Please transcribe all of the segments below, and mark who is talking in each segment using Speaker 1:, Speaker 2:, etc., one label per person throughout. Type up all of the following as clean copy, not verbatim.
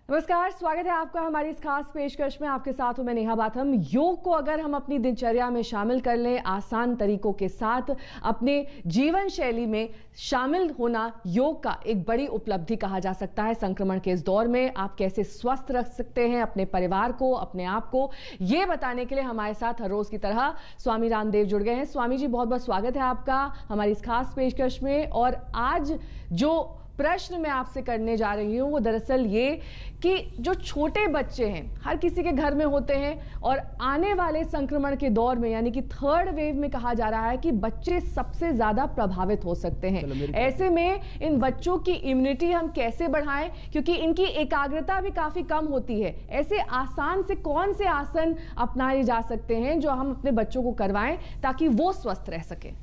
Speaker 1: नमस्कार, स्वागत है आपका हमारी इस खास पेशकश में। आपके साथ हूं मैं नेहा बाथम। योग को अगर हम अपनी दिनचर्या में शामिल कर लें, आसान तरीकों के साथ अपने जीवन शैली में शामिल होना योग का एक बड़ी उपलब्धि कहा जा सकता है। संक्रमण के इस दौर में आप कैसे स्वस्थ रख सकते हैं अपने परिवार को, अपने आप को, ये बताने के लिए हमारे साथ हर रोज की तरह स्वामी रामदेव जुड़ गए हैं। स्वामी जी, बहुत बहुत स्वागत है आपका हमारी इस खास पेशकश में। और आज जो प्रश्न मैं आपसे करने जा रही हूं वो दरअसल ये कि जो छोटे बच्चे हैं, हर किसी के घर में होते हैं, और आने वाले संक्रमण के दौर में यानी कि थर्ड वेव में कहा जा रहा है कि बच्चे सबसे ज्यादा प्रभावित हो सकते हैं। ऐसे में इन बच्चों की इम्यूनिटी हम कैसे बढ़ाएं, क्योंकि इनकी एकाग्रता भी काफी कम होती है। ऐसे आसान से कौन से आसन अपनाए जा सकते हैं जो हम अपने बच्चों को करवाएं ताकि वो स्वस्थ रह सके?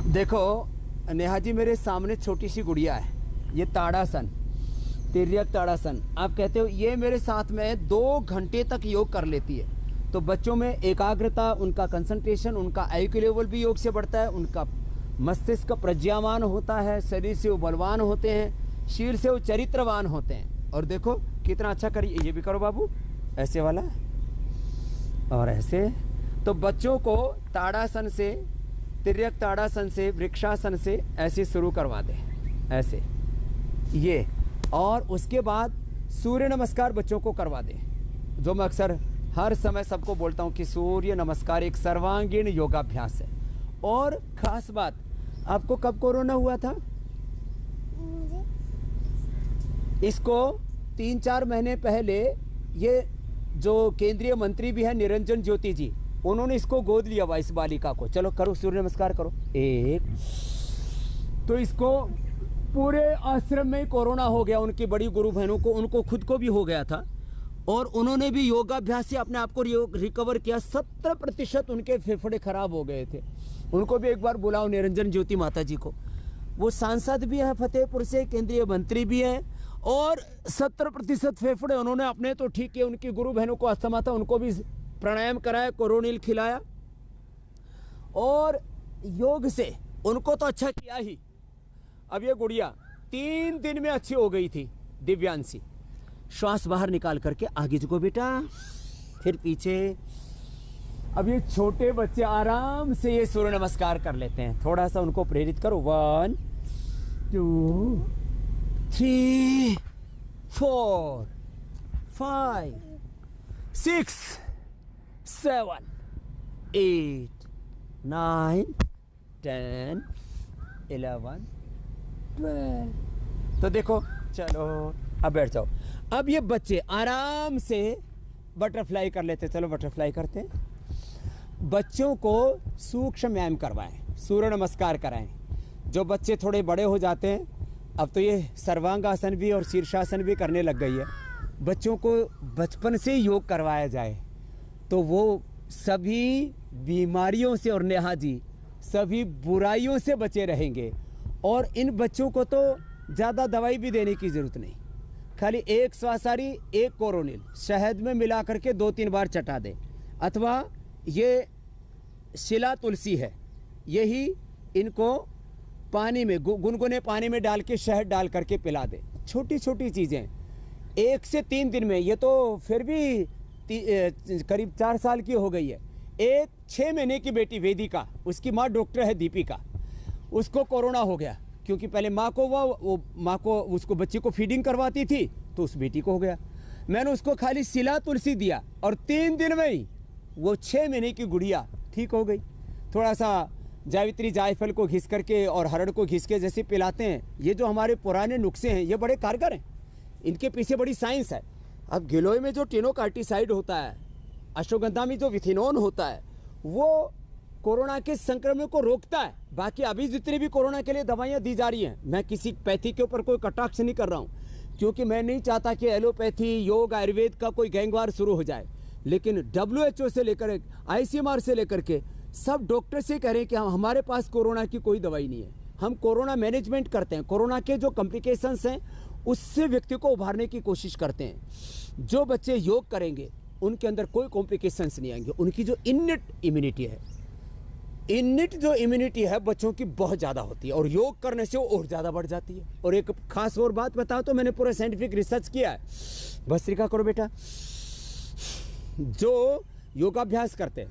Speaker 2: देखो नेहा जी, मेरे सामने छोटी सी गुड़िया है, ये ताड़ासन, तिर्यक ताड़ासन आप कहते हो। ये मेरे साथ में 2 घंटे तक योग कर लेती है। तो बच्चों में एकाग्रता, उनका कंसंट्रेशन, उनका आईक्यू लेवल भी योग से बढ़ता है, उनका मस्तिष्क प्रज्ञावान होता है, शरीर से वो बलवान होते हैं, शीर से वो चरित्रवान होते हैं। और देखो कितना अच्छा करिए, ये भी करो बाबू, ऐसे वाला और ऐसे। तो बच्चों को ताड़ासन से, तिर्यक ताड़ासन से, वृक्षासन से ऐसे शुरू करवा दें, ऐसे ये। और उसके बाद सूर्य नमस्कार बच्चों को करवा दें, जो मैं अक्सर हर समय सबको बोलता हूँ कि सूर्य नमस्कार एक सर्वांगीण योगाभ्यास है। और खास बात, आपको कब कोरोना हुआ था? इसको 3-4 महीने पहले ये जो केंद्रीय मंत्री भी है निरंजन ज्योति जी, उन्होंने इसको गोद लिया हुआ, इस बालिका को। चलो करो सूर्य नमस्कार करो, एक। तो इसको पूरे आश्रम में कोरोना हो गया, उनकी बड़ी गुरु बहनों को, उनको खुद को भी हो गया था। और उन्होंने भी योगाभ्यास से अपने आप को रिकवर किया। 70% उनके फेफड़े खराब हो गए थे। उनको भी एक बार बुलाओ, निरंजन ज्योति माता जी को। वो सांसद भी है फतेहपुर से, केंद्रीय मंत्री भी है, और 70% फेफड़े उन्होंने अपने तो ठीक किए। उनकी गुरु बहनों को अस्थमा था, उनको भी प्राणायाम कराया, कोरोनिल खिलाया, और योग से उनको तो अच्छा किया ही। अब ये गुड़िया 3 दिन में अच्छी हो गई थी, दिव्यांशी। श्वास बाहर निकाल करके आगे झुको बेटा, फिर पीछे। अब ये छोटे बच्चे आराम से ये सूर्य नमस्कार कर लेते हैं। थोड़ा सा उनको प्रेरित करो। 1 2 3 4 5 6 7 8 9 10 11 12। तो देखो, चलो अब बैठ जाओ। अब ये बच्चे आराम से बटरफ्लाई कर लेते। चलो बटरफ्लाई करते हैं। बच्चों को सूक्ष्म व्यायाम करवाएं, सूर्य नमस्कार कराएं। जो बच्चे थोड़े बड़े हो जाते हैं, अब तो ये सर्वांगासन भी और शीर्षासन भी करने लग गई है। बच्चों को बचपन से योग करवाया जाए तो वो सभी बीमारियों से, और नेहा जी, सभी बुराइयों से बचे रहेंगे। और इन बच्चों को तो ज़्यादा दवाई भी देने की ज़रूरत नहीं, खाली 1 श्वासारी 1 कोरोनिल शहद में मिला करके 2-3 बार चटा दें। अथवा ये शिला तुलसी है, यही इनको पानी में, गुनगुने पानी में डाल के शहद डाल करके पिला दें। छोटी छोटी चीज़ें 1 से 3 दिन में। ये तो फिर भी करीब 4 साल की हो गई है। एक 6 महीने की बेटी वेदिका, उसकी माँ डॉक्टर है दीपिका, उसको कोरोना हो गया। क्योंकि पहले माँ को वो माँ को उसको बच्चे को फीडिंग करवाती थी, तो उस बेटी को हो गया। मैंने उसको खाली शिला तुलसी दिया और 3 दिन में ही वो 6 महीने की गुड़िया ठीक हो गई। थोड़ा सा जावित्री जायफल को घिस करके और हरड़ को घिस के जैसे पिलाते हैं, ये जो हमारे पुराने नुस्खे हैं ये बड़े कारगर हैं। इनके पीछे बड़ी साइंस है। अब गिलोय में जो टेनोकार्टिसाइड होता है, अश्वगंधा में जो विथिनोन होता है, वो कोरोना के संक्रमण को रोकता है। बाकी अभी जितनी भी कोरोना के लिए दवाइयाँ दी जा रही हैं, मैं किसी पैथी के ऊपर कोई कटाक्ष नहीं कर रहा हूँ, क्योंकि मैं नहीं चाहता कि एलोपैथी, योग, आयुर्वेद का कोई गैंगवार शुरू हो जाए। लेकिन WHO से लेकर ICMR से लेकर के सब डॉक्टर से कह रहे हैं कि हमारे पास कोरोना की कोई दवाई नहीं है। हम कोरोना मैनेजमेंट करते हैं, कोरोना के जो कॉम्प्लिकेशंस हैं उससे व्यक्ति को उभारने की कोशिश करते हैं। जो बच्चे योग करेंगे उनके अंदर कोई कॉम्प्लिकेशंस नहीं आएंगे। उनकी जो इनेट इम्यूनिटी है, इनिट जो इम्यूनिटी है बच्चों की बहुत ज़्यादा होती है और योग करने से वो और ज़्यादा बढ़ जाती है। और एक खास और बात बताओ तो मैंने पूरा साइंटिफिक रिसर्च किया है। भस्त्रिका करो बेटा। जो योगाभ्यास करते हैं,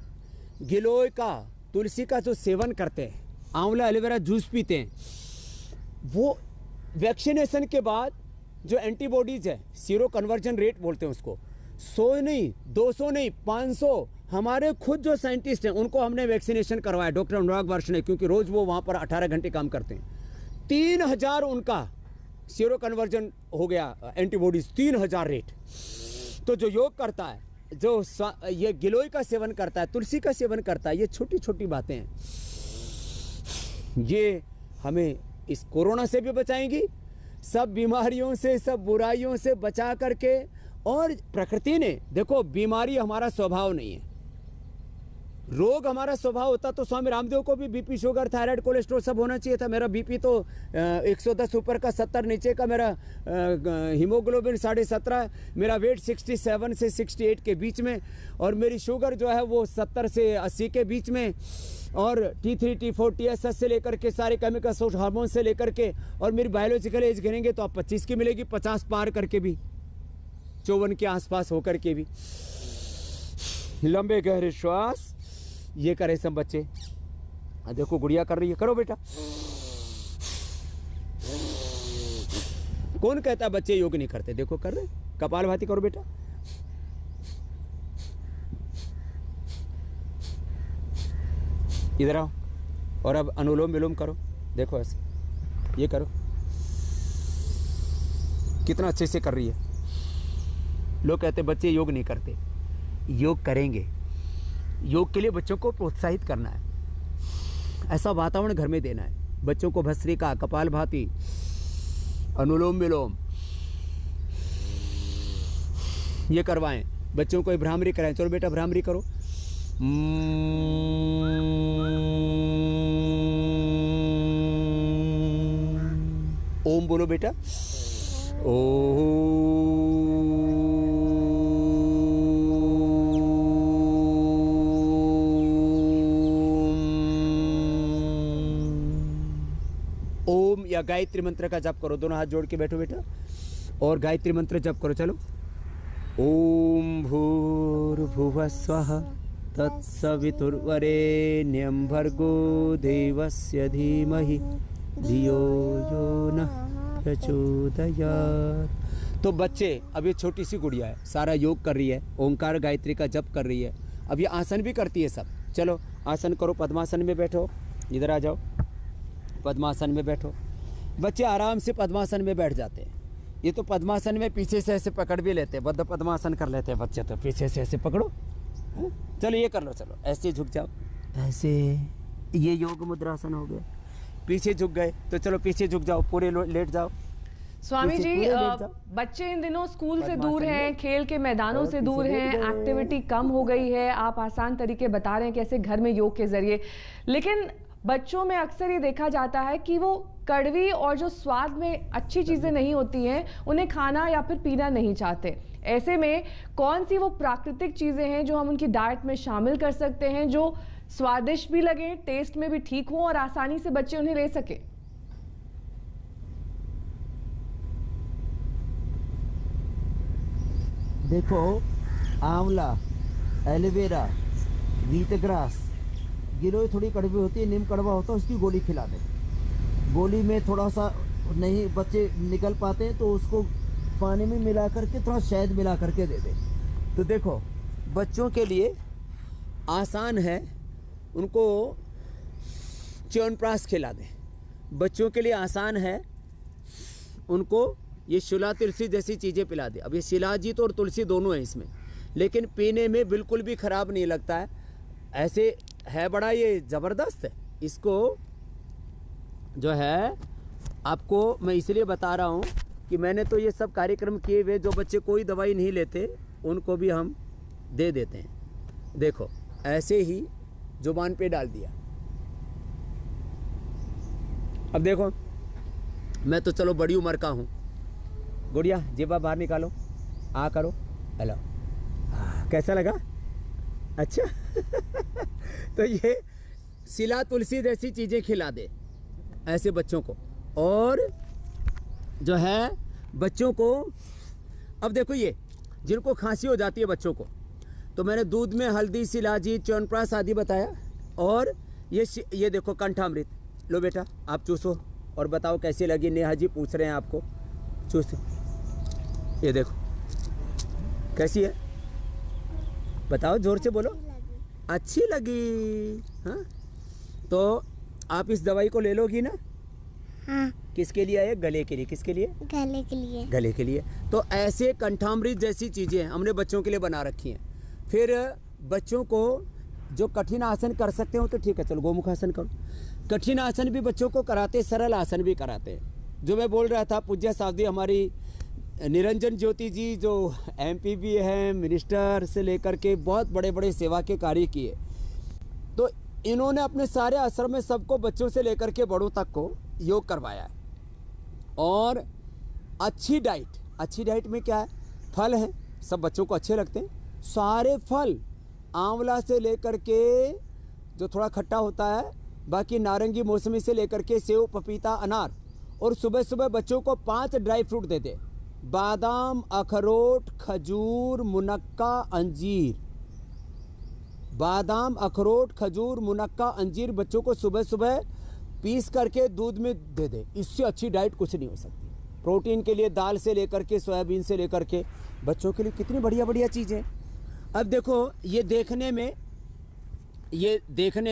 Speaker 2: गिलोय का, तुलसी का जो सेवन करते हैं, आंवला एलोवेरा जूस पीते हैं, वो वैक्सीनेशन के बाद जो एंटीबॉडीज है, सीरो कन्वर्जन रेट बोलते हैं उसको, 100 नहीं, 200 नहीं, 500, हमारे खुद जो साइंटिस्ट हैं उनको हमने वैक्सीनेशन करवाया, डॉक्टर अनुराग वर्ष ने, क्योंकि रोज वो वहाँ पर 18 घंटे काम करते हैं। 3000 उनका सीरो कन्वर्जन हो गया, एंटीबॉडीज 3000 रेट। तो जो योग करता है, जो ये गिलोय का सेवन करता है, तुलसी का सेवन करता है, ये छोटी छोटी बातें हैं, ये हमें इस कोरोना से भी बचाएंगी, सब बीमारियों से, सब बुराइयों से बचा करके। और प्रकृति ने देखो, बीमारी हमारा स्वभाव नहीं है, रोग हमारा स्वभाव होता तो स्वामी रामदेव को भी बीपी, शुगर, थायराइड, कोलेस्ट्रॉल सब होना चाहिए था। मेरा बीपी तो 110 ऊपर का, 70 नीचे का, मेरा हीमोग्लोबिन 17.5, मेरा वेट 67 से 68 के बीच में, और मेरी शुगर जो है वो 70 से 80 के बीच में, और T3, T4, TSH से लेकर के सारे केमिकल हार्मोन से लेकर के, और मेरी बायोलॉजिकल एज गिनेंगे तो आप 25 की मिलेगी, 50 पार करके भी, 54 के आसपास होकर के भी। लंबे गहरे श्वास ये करे सब बच्चे। देखो गुड़िया कर रही है, करो बेटा। कौन कहता है बच्चे योग नहीं करते? देखो कर रहे, कपालभाति करो बेटा। इधर आओ, और अब अनुलोम विलोम करो। देखो ऐसे, ये करो, कितना अच्छे से कर रही है। लोग कहते बच्चे योग नहीं करते, योग करेंगे। योग के लिए बच्चों को प्रोत्साहित करना है, ऐसा वातावरण घर में देना है। बच्चों को भस्त्रिका, कपालभाति, अनुलोम विलोम ये करवाएं। बच्चों को भ्रामरी कराएं। चलो बेटा भ्रामरी करो। ओम बोलो बेटा। ओम या गायत्री मंत्र का जप करो। दोनों हाथ जोड़ के बैठो बेटा और गायत्री मंत्र जप करो। चलो। ओम भूर्भुवः स्वः तत्सवितुर्वरेण्यं भर्गो देवस्य धीमहि धियो यो नः प्रचोदयात्। तो बच्चे, अब ये छोटी सी गुड़िया है, सारा योग कर रही है, ओंकार गायत्री का जप कर रही है, अब ये आसन भी करती है सब। चलो आसन करो, पद्मासन में बैठो। इधर आ जाओ, पद्मासन में बैठो। बच्चे आराम से पद्मासन में बैठ जाते हैं। ये तो पद्मासन में पीछे से ऐसे पकड़ भी लेते हैं, बद्ध पद्मासन कर लेते हैं बच्चे, तो पीछे से ऐसे पकड़ो। चलो ये कर लो, चलो ऐसे झुक जाओ, ऐसे। ये योग मुद्रासन हो गया। पीछे झुक गए तो चलो पीछे झुक जाओ, पूरे लेट जाओ।
Speaker 1: स्वामी जी, बच्चे इन दिनों स्कूल से दूर हैं, खेल के मैदानों से दूर हैं, एक्टिविटी कम हो गई है। आप आसान तरीके बता रहे हैं कैसे घर में योग के जरिए, लेकिन बच्चों में अक्सर ये देखा जाता है कि वो कड़वी और जो स्वाद में अच्छी चीजें नहीं होती हैं उन्हें खाना या फिर पीना नहीं चाहते। ऐसे में कौन सी वो प्राकृतिक चीजें हैं जो हम उनकी डाइट में शामिल कर सकते हैं, जो स्वादिष्ट भी लगे, टेस्ट में भी ठीक हो और आसानी से बच्चे उन्हें ले सके?
Speaker 2: देखो, आंवला, एलोवेरा, व्हीटग्रास, गिलोय थोड़ी कड़वी होती है, नीम कड़वा होता है, उसकी गोली खिला दे। गोली में थोड़ा सा नहीं बच्चे निकल पाते हैं तो उसको पानी में मिला करके थोड़ा शहद मिला करके दे दे। तो देखो बच्चों के लिए आसान है, उनको च्यवनप्राश खिला दे। बच्चों के लिए आसान है, उनको ये शिला तुलसी जैसी चीज़ें पिला दे। अब ये शिलाजीत और तुलसी दोनों हैं इसमें, लेकिन पीने में बिल्कुल भी ख़राब नहीं लगता है। ऐसे है बड़ा ये ज़बरदस्त है। इसको जो है आपको मैं इसलिए बता रहा हूँ कि मैंने तो ये सब कार्यक्रम किए हुए, जो बच्चे कोई दवाई नहीं लेते उनको भी हम दे देते हैं। देखो ऐसे ही जुबान पे डाल दिया। अब देखो मैं तो चलो बड़ी उम्र का हूँ। गुड़िया जेबा बाहर निकालो, आ करो, हेलो, कैसा लगा? अच्छा तो ये सिला तुलसी जैसी चीज़ें खिला दे ऐसे बच्चों को। और जो है बच्चों को, अब देखो ये जिनको खांसी हो जाती है बच्चों को, तो मैंने दूध में हल्दी, शिलाजी, च्यवनप्राश आदि बताया। और ये देखो कंठामृत, लो बेटा आप चूसो और बताओ कैसी लगी। नेहा जी पूछ रहे हैं आपको, चूसो, ये देखो कैसी है, बताओ जोर से बोलो। अच्छी लगी, हाँ। तो आप इस दवाई को ले लोगी ना?
Speaker 3: हाँ।
Speaker 2: किसके लिए है? गले के लिए। किसके लिए?
Speaker 3: गले के लिए।
Speaker 2: गले के लिए। तो ऐसे कंठामृत जैसी चीज़ें हमने बच्चों के लिए बना रखी हैं। फिर बच्चों को जो कठिन आसन कर सकते हो तो ठीक है, चलो गोमुख आसन करो। कठिन आसन भी बच्चों को कराते, सरल आसन भी कराते हैं। जो मैं बोल रहा था, पूज्य सावधी हमारी निरंजन ज्योति जी जो MP भी हैं, मिनिस्टर से लेकर के बहुत बड़े बड़े सेवा के कार्य किए, तो इन्होंने अपने सारे आश्रम में सबको, बच्चों से लेकर के बड़ों तक को योग करवाया है। और अच्छी डाइट में क्या है? फल हैं, सब बच्चों को अच्छे लगते हैं। सारे फल, आंवला से लेकर के जो थोड़ा खट्टा होता है, बाकी नारंगी मौसमी से लेकर के सेव, पपीता, अनार। और सुबह सुबह बच्चों को 5 ड्राई फ्रूट दे दे, बादाम, अखरोट, खजूर, मुनक्का, अंजीर। बादाम, अखरोट, खजूर, मुनक्का, अंजीर बच्चों को सुबह सुबह पीस करके दूध में दे दे। इससे अच्छी डाइट कुछ नहीं हो सकती। प्रोटीन के लिए दाल से लेकर के, सोयाबीन से लेकर के, बच्चों के लिए कितनी बढ़िया बढ़िया चीज़ें। अब देखो ये देखने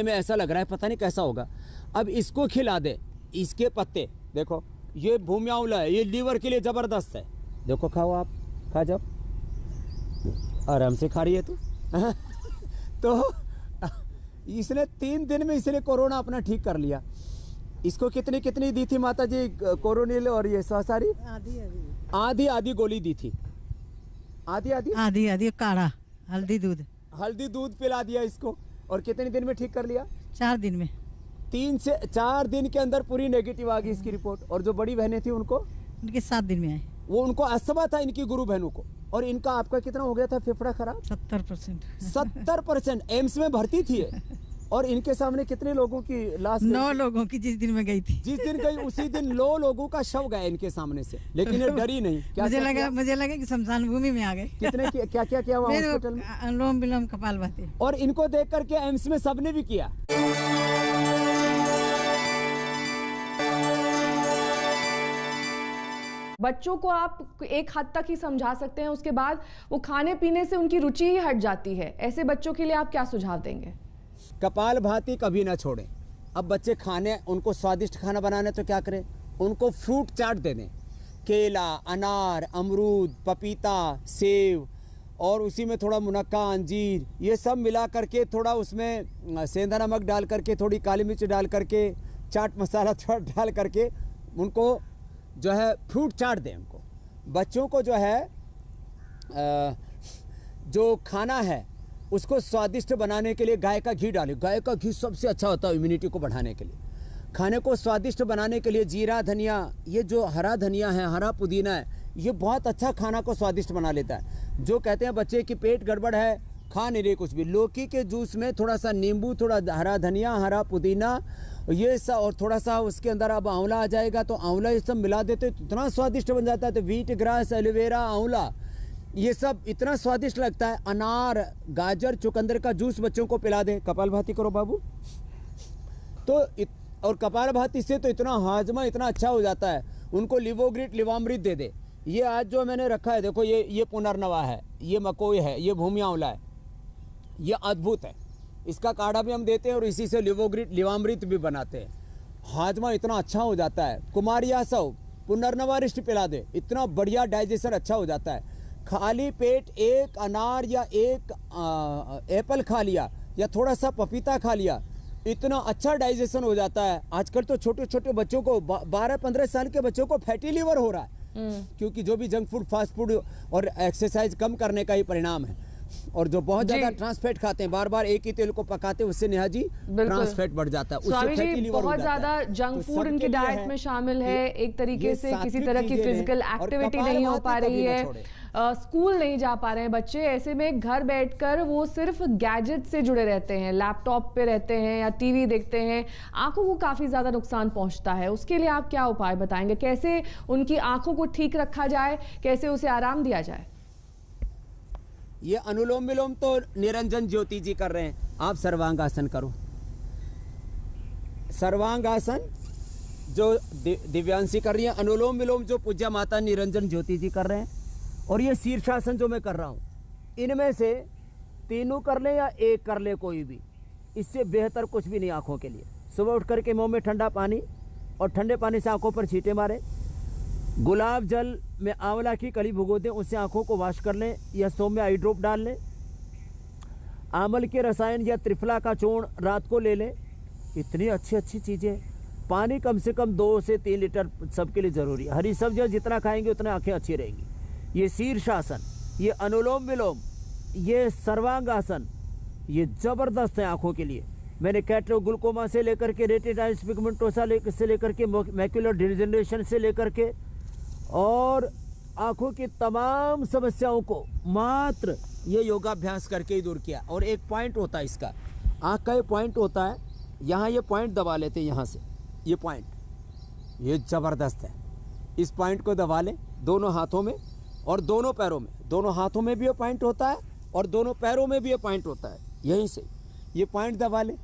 Speaker 2: में ऐसा लग रहा है पता नहीं कैसा होगा। अब इसको खिला दे, इसके पत्ते देखो, ये भूमि आंवला है, ये लीवर के लिए ज़बरदस्त है। देखो खाओ, आप खा जाओ, आराम से खा रही है तू। तो इसने 3 दिन में इसने कोरोना अपना ठीक कर लिया। इसको कितनी दी थी माता जी कोरोनिल और ये सारी? आधी गोली दी थी। आधी
Speaker 4: काढ़ा हल्दी दूध
Speaker 2: पिला दिया इसको। और कितने दिन में ठीक कर लिया?
Speaker 4: 4 दिन में।
Speaker 2: 3 से 4 दिन के अंदर पूरी नेगेटिव आ गई इसकी रिपोर्ट। और जो बड़ी बहनें थी
Speaker 4: उनके 7 दिन में आए।
Speaker 2: वो उनको अस्थमा था, इनकी गुरु बहनों को। और इनका आपका कितना हो गया था फेफड़ा खराब?
Speaker 4: 70%।
Speaker 2: 70%। एम्स में भर्ती थी। और इनके सामने कितने लोगों की लाश?
Speaker 4: 9 लोगों की जिस दिन में गई थी।
Speaker 2: जिस दिन गई उसी दिन 9 लोगों का शव गया इनके सामने से। लेकिन ये डरी नहीं।
Speaker 4: मुझे लगा कि शमशान भूमि में आ गए।
Speaker 2: कितने क्या किया हुआ हॉस्पिटल में?
Speaker 4: अनुलोम विलोम, कपालभाति।
Speaker 2: और इनको देख करके एम्स में सबने भी किया।
Speaker 1: बच्चों को आप एक हद तक ही समझा सकते हैं, उसके बाद वो खाने पीने से उनकी रुचि ही हट जाती है। ऐसे बच्चों के लिए आप क्या सुझाव देंगे?
Speaker 2: कपालभाति कभी ना छोड़ें। अब बच्चे खाने, उनको स्वादिष्ट खाना बनाने तो क्या करें, उनको फ्रूट चाट दे दें। केला, अनार, अमरूद, पपीता, सेव, और उसी में थोड़ा मुनक्का, अंजीर, ये सब मिला करके, थोड़ा उसमें सेंधा नमक डाल करके, थोड़ी काली मिर्च डाल करके, चाट मसाला थोड़ा डाल करके उनको जो है फ्रूट चाट दें। उनको बच्चों को जो है जो खाना है उसको स्वादिष्ट बनाने के लिए गाय का घी डालें। गाय का घी सबसे अच्छा होता है इम्यूनिटी को बढ़ाने के लिए। खाने को स्वादिष्ट बनाने के लिए जीरा, धनिया, ये जो हरा धनिया है, हरा पुदीना है, ये बहुत अच्छा खाना को स्वादिष्ट बना लेता है। जो कहते हैं बच्चे की पेट गड़बड़ है, खा नहीं रहे कुछ भी, लौकी के जूस में थोड़ा सा नींबू, थोड़ा हरा धनिया, हरा पुदीना, ये सब, और थोड़ा सा उसके अंदर अब आंवला आ जाएगा, तो आंवला ये सब मिला देते तो इतना स्वादिष्ट बन जाता है। तो व्हीट ग्रास, एलोवेरा, आंवला, ये सब इतना स्वादिष्ट लगता है। अनार, गाजर, चुकंदर का जूस बच्चों को पिला दें। कपालभाति करो बाबू। तो और कपालभाति से तो इतना हाजमा इतना अच्छा हो जाता है। उनको लिवोग्रिट, लिवामृत दे दे। ये आज जो मैंने रखा है देखो, ये पुनर्नवा है, ये मकोई है, ये भूमि आंवला है, ये अद्भुत है। इसका काढ़ा भी हम देते हैं और इसी से लिवोग्रिट, लिवामृत भी बनाते हैं। हाजमा इतना अच्छा हो जाता है। कुमारिया सव, पुनर्नवा रिष्ट पिला दे, इतना बढ़िया डाइजेशन अच्छा हो जाता है। खाली पेट 1 अनार या 1 एप्पल खा लिया या थोड़ा सा पपीता खा लिया, इतना अच्छा डाइजेशन हो जाता है। आजकल तो छोटे छोटे बच्चों को 12-15 साल के बच्चों को फैटी लीवर हो रहा है, क्योंकि जो भी जंक फूड, फास्ट फूड और एक्सरसाइज कम करने का ही परिणाम है। और जो बहुत ज्यादा ट्रांसफैट खाते हैं, बार बार एक ही तेल को पकाते हैं, उससे नेहा जी ट्रांसफैट बढ़ जाता है, उससे फैटी लीवर हो
Speaker 1: बहुत
Speaker 2: जाता है।
Speaker 1: ज्यादा जंक फूड इनकी डाइट में शामिल है। एक तरीके से किसी तरह की फिजिकल एक्टिविटी नहीं हो पा रही है। स्कूल नहीं जा पा रहे हैं बच्चे, ऐसे में घर बैठकर वो सिर्फ गैजेट से जुड़े रहते हैं, लैपटॉप पे रहते हैं या टीवी देखते हैं, आंखों को काफ़ी ज़्यादा नुकसान पहुंचता है। उसके लिए आप क्या उपाय बताएंगे? कैसे उनकी आंखों को ठीक रखा जाए, कैसे उसे आराम दिया जाए?
Speaker 2: ये अनुलोम विलोम तो निरंजन ज्योति जी कर रहे हैं, आप सर्वांग आसन करो। सर्वांग आसन जो दिव्यांशी कर रही है, अनुलोम विलोम जो पूज्य माता निरंजन ज्योति जी कर रहे हैं, और ये शीर्षासन जो मैं कर रहा हूँ, इनमें से तीनों कर ले या एक कर ले कोई भी, इससे बेहतर कुछ भी नहीं आँखों के लिए। सुबह उठ करके मुँह में ठंडा पानी और ठंडे पानी से आँखों पर छींटे मारें। गुलाब जल में आंवला की कली भिगो दें, उससे आँखों को वॉश कर लें, या सौम्य में आई ड्रॉप डाल लें। आंवल के रसायन या त्रिफला का चूर्ण रात को ले लें। इतनी अच्छी अच्छी चीज़ें। पानी कम से कम 2 से 3 लीटर सबके लिए ज़रूरी है। हरी सब्जियाँ जितना खाएंगे उतना आँखें अच्छी रहेंगी। ये शीर्षासन, ये अनुलोम विलोम, ये सर्वांग आसन, ये ज़बरदस्त है आँखों के लिए। मैंने कैट्रोग्लूकोमा से लेकर के रेटिनाइटिस पिगमेंटोसा से लेकर के मैक्युलर डिजेनरेशन से लेकर के और आँखों की तमाम समस्याओं को मात्र ये योगाभ्यास करके ही दूर किया। और एक पॉइंट होता है इसका, आँख का ये पॉइंट होता है, यहाँ ये पॉइंट दबा लेते हैं, यहाँ से ये पॉइंट, ये ज़बरदस्त है। इस पॉइंट को दबा लें दोनों हाथों में और दोनों पैरों में। दोनों हाथों में भी ये पॉइंट होता है और दोनों पैरों में भी ये पॉइंट होता है। यहीं से ये पॉइंट दबा लें,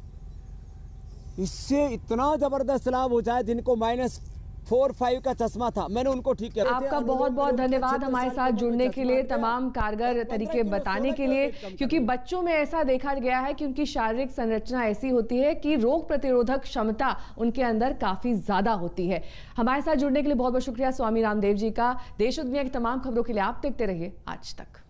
Speaker 2: इससे इतना ज़बरदस्त लाभ हो जाए। जिनको -4-5 का चश्मा था, मैंने उनको ठीक किया।
Speaker 1: आपका बहुत बहुत धन्यवाद हमारे साथ जुड़ने के लिए, तमाम कारगर तरीके बताने के लिए, क्योंकि बच्चों में ऐसा देखा गया है कि उनकी शारीरिक संरचना ऐसी होती है कि रोग प्रतिरोधक क्षमता उनके अंदर काफी ज्यादा होती है। हमारे साथ जुड़ने के लिए बहुत बहुत शुक्रिया स्वामी रामदेव जी का। देश और दुनिया की तमाम खबरों के लिए आप देखते रहिए आज तक।